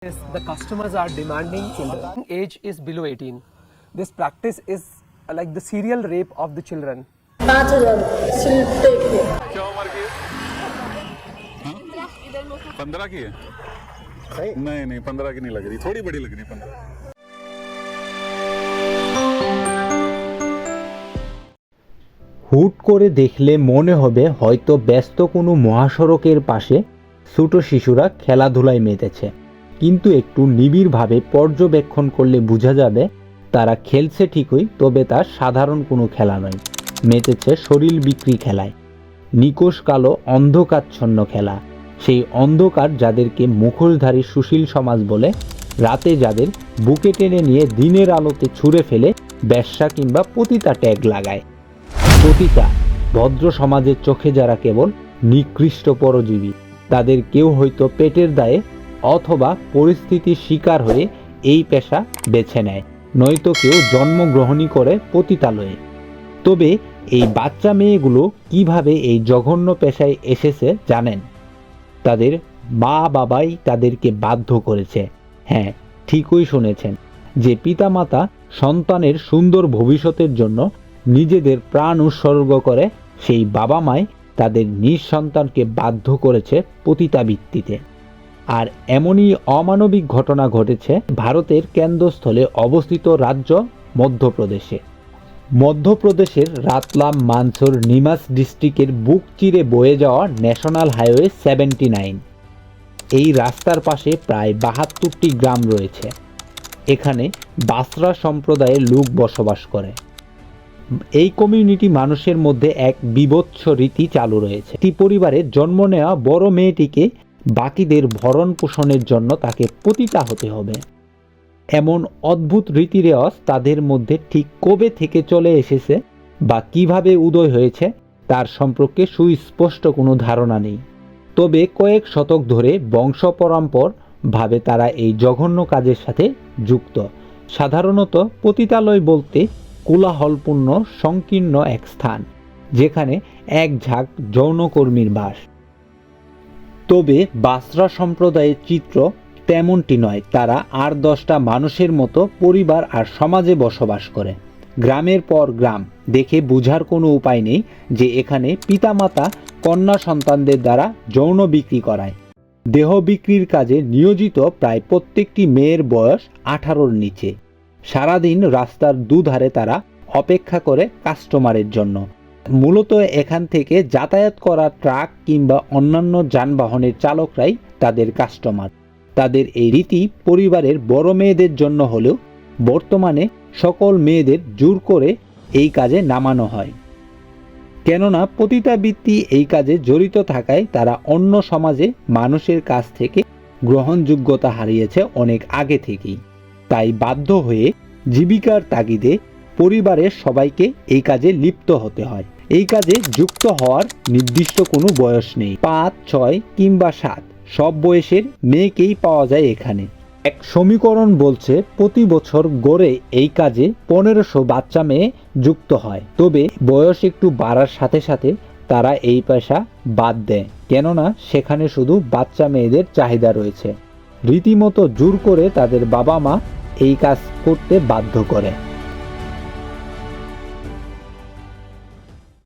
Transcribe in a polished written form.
Yes, the customers are demanding children. Age is below 18. This practice is like the serial rape of the children. 5,000 सिर्फ take के क्या उम्र की है? 15 की है? नहीं नहीं 15 की नहीं लग रही, थोड़ी बड़ी लग रही 15। হুট করে দেখলে মনে হবে হয়তো ব্যস্ত কোনো মহাসড়কের পাশে ছোট শিশুরা খেলাধুলায় মেতেছে, কিন্তু একটু নিবিড়ভাবে পর্যবেক্ষণ করলে বোঝা যাবে তারা খেলছে ঠিকই, তবে তা সাধারণ কোনো খেলা নয়, মেতেছে শরীর বিক্রি খেলায়। নিকোষ কালো অন্ধকারচ্ছন্ন খেলা, সেই অন্ধকার যাদেরকে মুখোশধারী সুশীল সমাজ বলে, রাতে যাদের বুকে টেনে নিয়ে দিনের আলোতে ছুঁড়ে ফেলে ব্যবসা কিংবা পতিতা ট্যাগ লাগায়। পতিতা ভদ্র সমাজের চোখে যারা কেবল নিকৃষ্ট পরজীবী, তাদের কেউ হয়তো পেটের দায়ে অথবা পরিস্থিতির শিকার হয়ে এই পেশা বেছে নেয়, নয়তো কেউ জন্মগ্রহণই করে পতিতালয়ে। তবে এই বাচ্চা মেয়েগুলো কিভাবে এই জঘন্য পেশায় এসেছে জানেন? তাদের মা বাবাই তাদেরকে বাধ্য করেছে। হ্যাঁ, ঠিকই শুনেছেন, যে পিতামাতা সন্তানের সুন্দর ভবিষ্যতের জন্য নিজেদের প্রাণ উৎসর্গ করে, সেই বাবা মাই তাদের নিজ সন্তানকে বাধ্য করেছে পতিতাবৃত্তিতে। আর এমনই অমানবিক ঘটনা ঘটেছে ভারতের কেন্দ্রস্থলে অবস্থিত রাজ্য মধ্যপ্রদেশে। মধ্যপ্রদেশের রাতলাম মানসুর নিমাস ডিস্ট্রিক্টের বুক চিরে বয়ে যাওয়া ন্যাশনাল হাইওয়ে 79, এই রাস্তার পাশে প্রায় 72টি গ্রাম রয়েছে। এখানে বাসরা সম্প্রদায়ের লোক বসবাস করে। এই কমিউনিটি মানুষের মধ্যে এক বিভৎস রীতি চালু রয়েছে। একটি পরিবারে জন্ম নেওয়া বড় মেয়েটিকে বাকিদের ভরণ পোষণের জন্য তাকে পতিতা হতে হবে। এমন অদ্ভুত রীতি রেওয়াজ তাদের মধ্যে ঠিক কবে থেকে চলে এসেছে বা কিভাবে উদয় হয়েছে তার সম্পর্কে সুস্পষ্ট কোনো ধারণা নেই। তবে কয়েক শতক ধরে বংশ পরম্পর ভাবে তারা এই জঘন্য কাজের সাথে যুক্ত। সাধারণত পতিতালয় বলতে কোলাহলপূর্ণ সংকীর্ণ এক স্থান, যেখানে এক ঝাঁক যৌনকর্মীর বাস। তবে বাসরা সম্প্রদায়ের চিত্র তেমনটি নয়। তারা 8-10টা মানুষের মতো পরিবার আর সমাজে বসবাস করে। গ্রামের পর গ্রাম, দেখে বোঝার কোনো উপায় নেই যে এখানে পিতামাতা কন্যা সন্তানদের দ্বারা যৌন বিক্রি করায়। দেহ বিক্রির কাজে নিয়োজিত প্রায় প্রত্যেকটি মেয়ের বয়স 18-র নিচে। সারাদিন রাস্তার দুধারে তারা অপেক্ষা করে কাস্টমারের জন্য। মূলত এখান থেকে যাতায়াত করা ট্রাক কিংবা অন্যান্য যানবাহনের চালকরাই তাদের কাস্টমার। তাদের এই রীতি পরিবারের বড় মেয়েদের জন্য হলেও বর্তমানে সকল মেয়েদের জোর করে এই কাজে নামানো হয়। কেননা পতিতাবৃত্তি এই কাজে জড়িত থাকায় তারা অন্য সমাজে মানুষের কাছ থেকে গ্রহণযোগ্যতা হারিয়েছে অনেক আগে থেকেই। তাই বাধ্য হয়ে জীবিকার তাগিদে পরিবারের সবাইকে এই কাজে লিপ্ত হতে হয়। এই কাজে যুক্ত হওয়ার নির্দিষ্ট কোনো বয়স নেই। 5, 6 কিংবা 7 সব বয়সের মেয়েকেই পাওয়া যায় এখানে। এক সমীকরণ বলছে প্রতি বছর গড়ে এই কাজে 1500 বাচ্চা মেয়ে যুক্ত হয়। তবে বয়স একটু বাড়ার সাথে সাথে তারা এই পেশা বাদ দেয়, কেননা সেখানে শুধু বাচ্চা মেয়েদের চাহিদা রয়েছে। রীতিমতো জোর করে তাদের বাবা মা এই কাজ করতে বাধ্য করে।